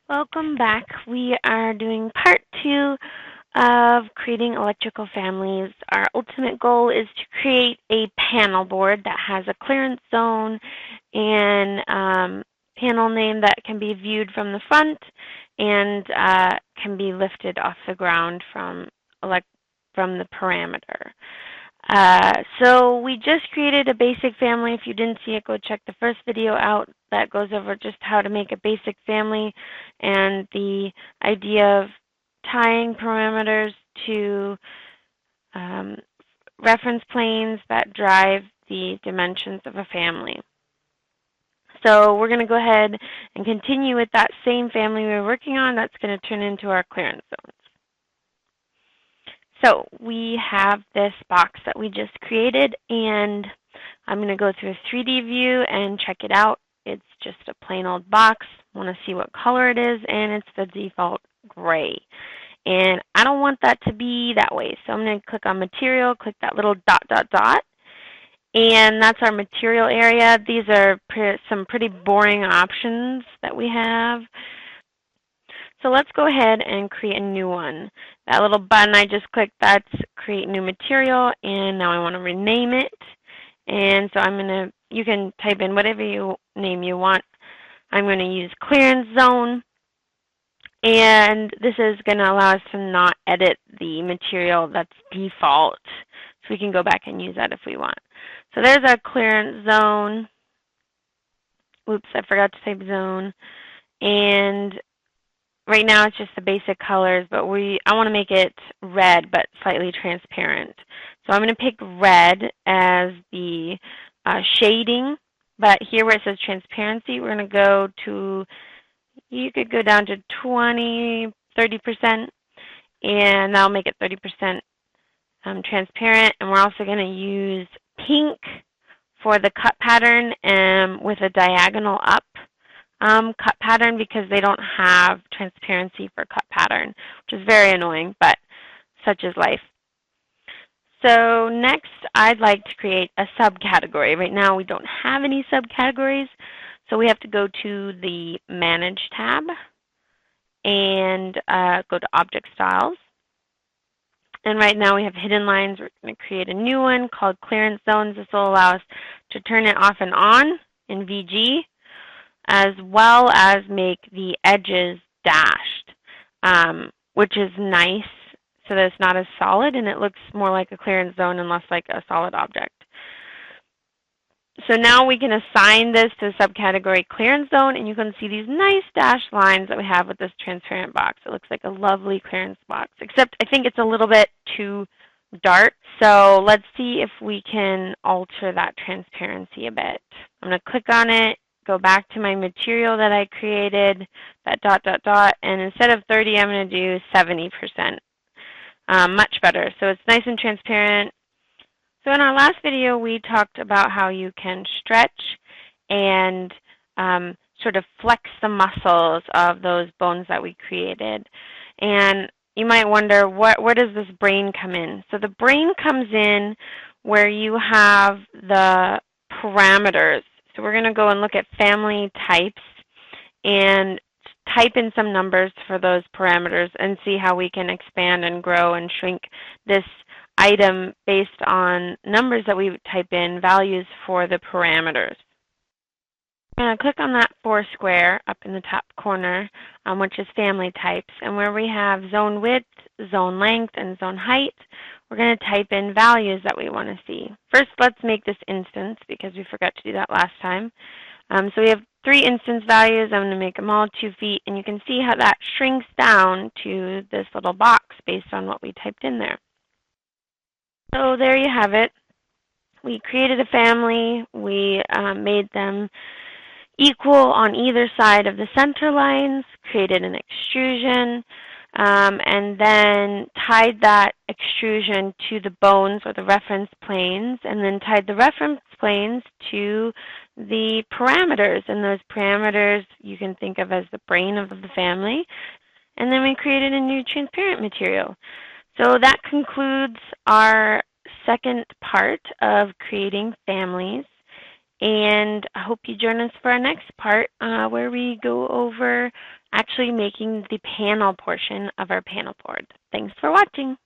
Welcome back. We are doing part 2 of creating electrical families. Our ultimate goal is to create a panel board that has a clearance zone and panel name that can be viewed from the front and can be lifted off the ground from the parameter. So we just created a basic family. If you didn't see it, go check the first video out that goes over just how to make a basic family and the idea of tying parameters to reference planes that drive the dimensions of a family. So we're going to go ahead and continue with that same family we were working on. That's going to turn into our clearance zones. So we have this box that we just created, and I'm going to go through a 3D view and check it out. It's just a plain old box. I want to see what color it is, and it's the default gray. And I don't want that to be that way, so I'm going to click on Material, click that little dot, dot, dot, and that's our material area. These are some pretty boring options that we have. So let's go ahead and create a new one. That little button I just clicked, that's create new material, and now I want to rename it. And so you can type in whatever name you want. I'm going to use clearance zone, and this is going to allow us to not edit the material that's default. So we can go back and use that if we want. So there's our clearance zone. Oops, I forgot to type zone. And right now it's just the basic colors, but I want to make it red but slightly transparent. So I'm going to pick red as the shading, but here where it says transparency, we're going to go to, you could go down to 20, 30%, and that'll make it 30% transparent. And we're also going to use pink for the cut pattern with a diagonal up. Cut pattern because they don't have transparency for cut pattern, which is very annoying, but such is life. So next, I'd like to create a subcategory. Right now, we don't have any subcategories, so we have to go to the Manage tab and go to Object Styles. And right now we have hidden lines. We're going to create a new one called Clearance Zones. This will allow us to turn it off and on in VG, as well as make the edges dashed, which is nice so that it's not as solid and it looks more like a clearance zone and less like a solid object. So now we can assign this to the subcategory clearance zone, and you can see these nice dashed lines that we have with this transparent box. It looks like a lovely clearance box, except I think it's a little bit too dark. So let's see if we can alter that transparency a bit. I'm going to click on it, go back to my material that I created, that dot, dot, dot, and instead of 30, I'm going to do 70%. Much better. So it's nice and transparent. So in our last video, we talked about how you can stretch and sort of flex the muscles of those bones that we created. And you might wonder, where does this brain come in? So the brain comes in where you have the parameters. So we're going to go and look at family types and type in some numbers for those parameters and see how we can expand and grow and shrink this item based on numbers that we type in, values for the parameters. I'm going to click on that 4 square up in the top corner, which is family types. And where we have zone width, zone length, and zone height, we're going to type in values that we want to see. First, let's make this instance because we forgot to do that last time. So we have 3 instance values. I'm going to make them all 2 feet. And you can see how that shrinks down to this little box based on what we typed in there. So there you have it. We created a family. We made them equal on either side of the center lines, created an extrusion, and then tied that extrusion to the bones or the reference planes, and then tied the reference planes to the parameters. And those parameters you can think of as the brain of the family. And then we created a new transparent material. So that concludes our second part of creating families. And I hope you join us for our next part where we go over actually making the panel portion of our panel board. Thanks for watching.